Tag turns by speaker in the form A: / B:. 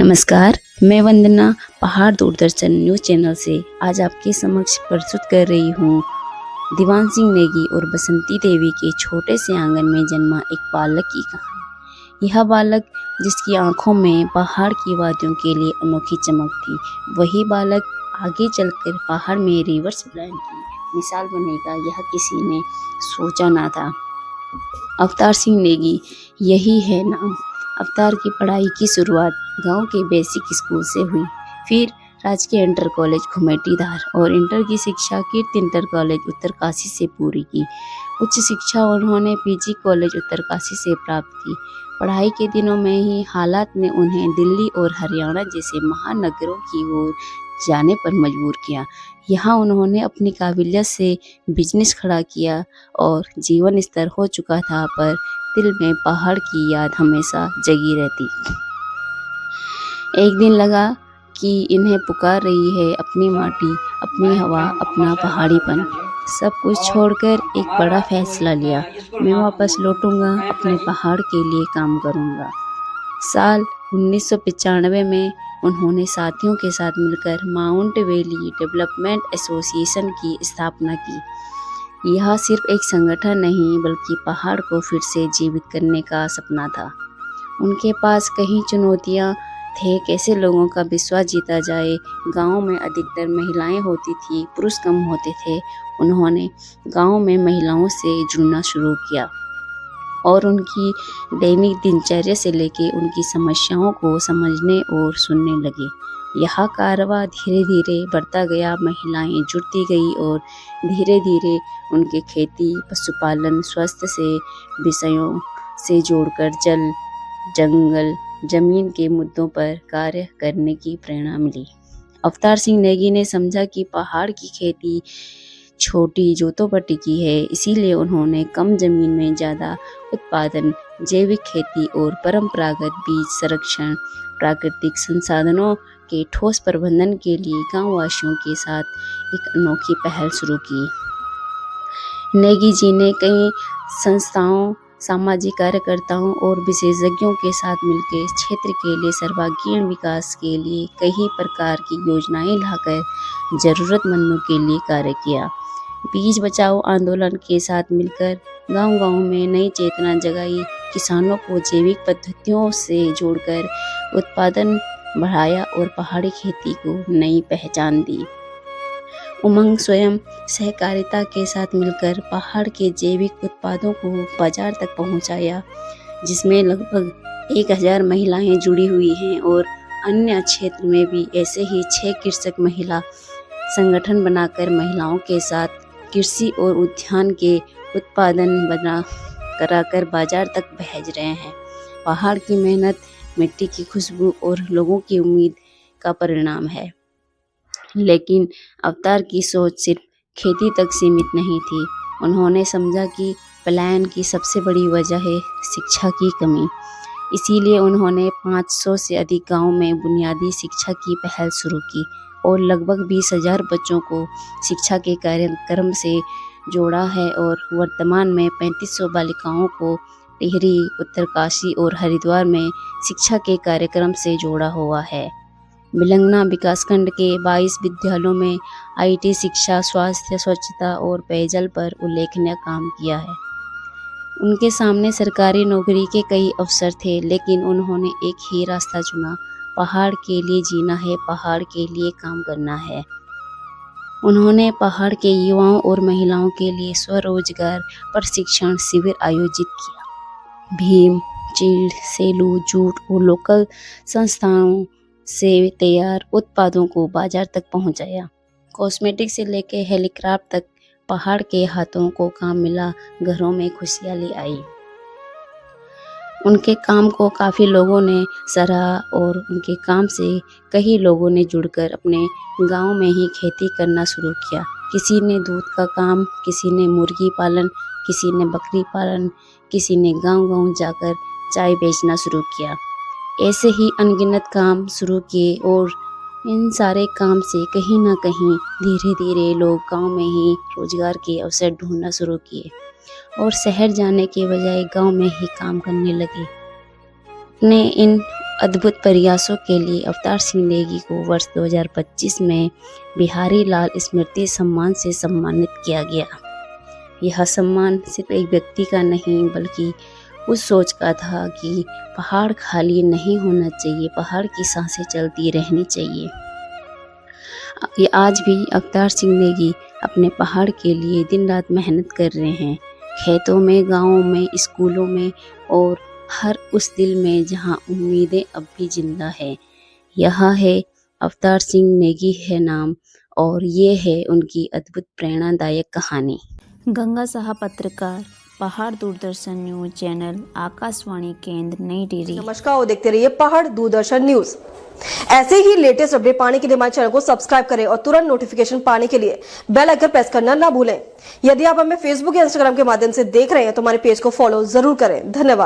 A: नमस्कार, मैं वंदना पहाड़ दूरदर्शन न्यूज़ चैनल से आज आपके समक्ष प्रस्तुत कर रही हूँ दीवान सिंह नेगी और बसंती देवी के छोटे से आंगन में जन्मा एक बालक की कहानी। यह बालक जिसकी आंखों में पहाड़ की वादियों के लिए अनोखी चमक थी, वही बालक आगे चलकर पहाड़ में रिवर्स ब्लाइंड की मिसाल बनेगा, यह किसी ने सोचा ना था। अवतार सिंह नेगी, यही है नाम। अवतार की पढ़ाई की शुरुआत गांव के बेसिक स्कूल से हुई, फिर राजकीय इंटर कॉलेज घुमेटीधार और इंटर की शिक्षा कीर्ति इंटर कॉलेज उत्तरकाशी से पूरी की। उच्च शिक्षा उन्होंने पीजी कॉलेज उत्तरकाशी से प्राप्त की। पढ़ाई के दिनों में ही हालात ने उन्हें दिल्ली और हरियाणा जैसे महानगरों की ओर जाने पर मजबूर किया। यहाँ उन्होंने अपनी काबिलियत से बिजनेस खड़ा किया और जीवन स्तर हो चुका था, पर दिल में पहाड़ की याद हमेशा जगी रहती। एक दिन लगा कि इन्हें पुकार रही है अपनी माटी, अपनी हवा, अपना पहाड़ीपन। सब कुछ छोड़कर एक बड़ा फैसला लिया, मैं वापस लौटूंगा, अपने पहाड़ के लिए काम करूंगा। साल 1995 में उन्होंने साथियों के साथ मिलकर माउंट वैली डेवलपमेंट एसोसिएशन की स्थापना की। यह सिर्फ एक संगठन नहीं बल्कि पहाड़ को फिर से जीवित करने का सपना था। उनके पास कई चुनौतियां थे, कैसे लोगों का विश्वास जीता जाए। गांव में अधिकतर महिलाएं होती थी, पुरुष कम होते थे। उन्होंने गांव में महिलाओं से जुड़ना शुरू किया और उनकी दैनिक दिनचर्या से लेकर उनकी समस्याओं को समझने और सुनने लगे। यह कारवां धीरे धीरे बढ़ता गया, महिलाएं जुड़ती गई और धीरे धीरे उनके खेती, पशुपालन, स्वास्थ्य से विषयों से जोड़कर जल, जंगल, जमीन के मुद्दों पर कार्य करने की प्रेरणा मिली। अवतार सिंह नेगी ने समझा कि पहाड़ की खेती छोटी जोतों पर टिकी है, इसीलिए उन्होंने कम जमीन में ज़्यादा उत्पादन, जैविक खेती और परंपरागत बीज संरक्षण, प्राकृतिक संसाधनों के ठोस प्रबंधन के लिए गांववासियों के साथ एक अनोखी पहल शुरू की। नेगी जी ने कई संस्थाओं, सामाजिक कार्यकर्ताओं और विशेषज्ञों के साथ मिलकर क्षेत्र के लिए सर्वांगीण विकास के लिए कई प्रकार की योजनाएं लाकर जरूरतमंदों के लिए कार्य किया। बीज बचाओ आंदोलन के साथ मिलकर गांव-गांव में नई चेतना जगाई, किसानों को जैविक पद्धतियों से जोड़कर उत्पादन बढ़ाया और पहाड़ी खेती को नई पहचान दी। उमंग स्वयं सहकारिता के साथ मिलकर पहाड़ के जैविक उत्पादों को बाजार तक पहुंचाया, जिसमें लगभग 1000 महिलाएं जुड़ी हुई हैं और अन्य क्षेत्र में भी ऐसे ही 6 कृषक महिला संगठन बनाकर महिलाओं के साथ कृषि और उद्यान के उत्पादन बना कराकर बाजार तक भेज रहे हैं। पहाड़ की मेहनत, मिट्टी की खुशबू और लोगों की उम्मीद का परिणाम है। लेकिन अवतार की सोच सिर्फ खेती तक सीमित नहीं थी। उन्होंने समझा कि पलायन की सबसे बड़ी वजह है शिक्षा की कमी। इसीलिए उन्होंने 500 से अधिक गांव में बुनियादी शिक्षा की पहल शुरू की और लगभग 20,000 बच्चों को शिक्षा के कार्यक्रम से जोड़ा है और वर्तमान में 3500 बालिकाओं को टिहरी, उत्तरकाशी और हरिद्वार में शिक्षा के कार्यक्रम से जोड़ा हुआ है। बिलंगना विकासखंड के 22 विद्यालयों में आईटी शिक्षा, स्वास्थ्य, स्वच्छता और पेयजल पर उल्लेखनीय काम किया है। उनके सामने सरकारी नौकरी के कई अवसर थे, लेकिन उन्होंने एक ही रास्ता चुना, पहाड़ के लिए जीना है, पहाड़ के लिए काम करना है। उन्होंने पहाड़ के युवाओं और महिलाओं के लिए स्वरोजगार प्रशिक्षण शिविर आयोजित किया। भीम, चीड़, सेलू, जूट और लोकल संस्थाओं से तैयार उत्पादों को बाजार तक पहुंचाया। कॉस्मेटिक से लेकर हेलीक्राफ्ट तक पहाड़ के हाथों को काम मिला, घरों में खुशियां ले आई। उनके काम को काफ़ी लोगों ने सराहा और उनके काम से कई लोगों ने जुड़कर अपने गांव में ही खेती करना शुरू किया। किसी ने दूध का काम, किसी ने मुर्गी पालन, किसी ने बकरी पालन, किसी ने गांव-गांव जाकर चाय बेचना शुरू किया। ऐसे ही अनगिनत काम शुरू किए और इन सारे काम से कहीं ना कहीं धीरे धीरे लोग गांव में ही रोजगार के अवसर ढूंढना शुरू किए और शहर जाने के बजाय गांव में ही काम करने लगे। अपने इन अद्भुत प्रयासों के लिए अवतार सिंह नेगी को वर्ष 2025 में बिहारी लाल स्मृति सम्मान से सम्मानित किया गया। यह सम्मान सिर्फ एक व्यक्ति का नहीं बल्कि उस सोच का था कि पहाड़ खाली नहीं होना चाहिए, पहाड़ की सांसें चलती रहनी चाहिए। ये आज भी अवतार सिंह नेगी अपने पहाड़ के लिए दिन रात मेहनत कर रहे हैं, खेतों में, गाँवों में, स्कूलों में और हर उस दिल में जहाँ उम्मीदें अब भी जिंदा है। यह है अवतार सिंह नेगी है नाम और ये है उनकी अद्भुत प्रेरणादायक कहानी।
B: गंगा साहा पत्रकार, पहाड़ दूरदर्शन न्यूज चैनल, आकाशवाणी केंद्र, नई टिहरी।
C: नमस्कार और देखते रहिए पहाड़ दूरदर्शन न्यूज। ऐसे ही लेटेस्ट अपडेट पाने के लिए हमारे चैनल को सब्सक्राइब करें और तुरंत नोटिफिकेशन पाने के लिए बेल आइकन प्रेस करना ना भूलें। यदि आप हमें फेसबुक या इंस्टाग्राम के माध्यम से देख रहे हैं तो हमारे पेज को फॉलो जरूर करें। धन्यवाद।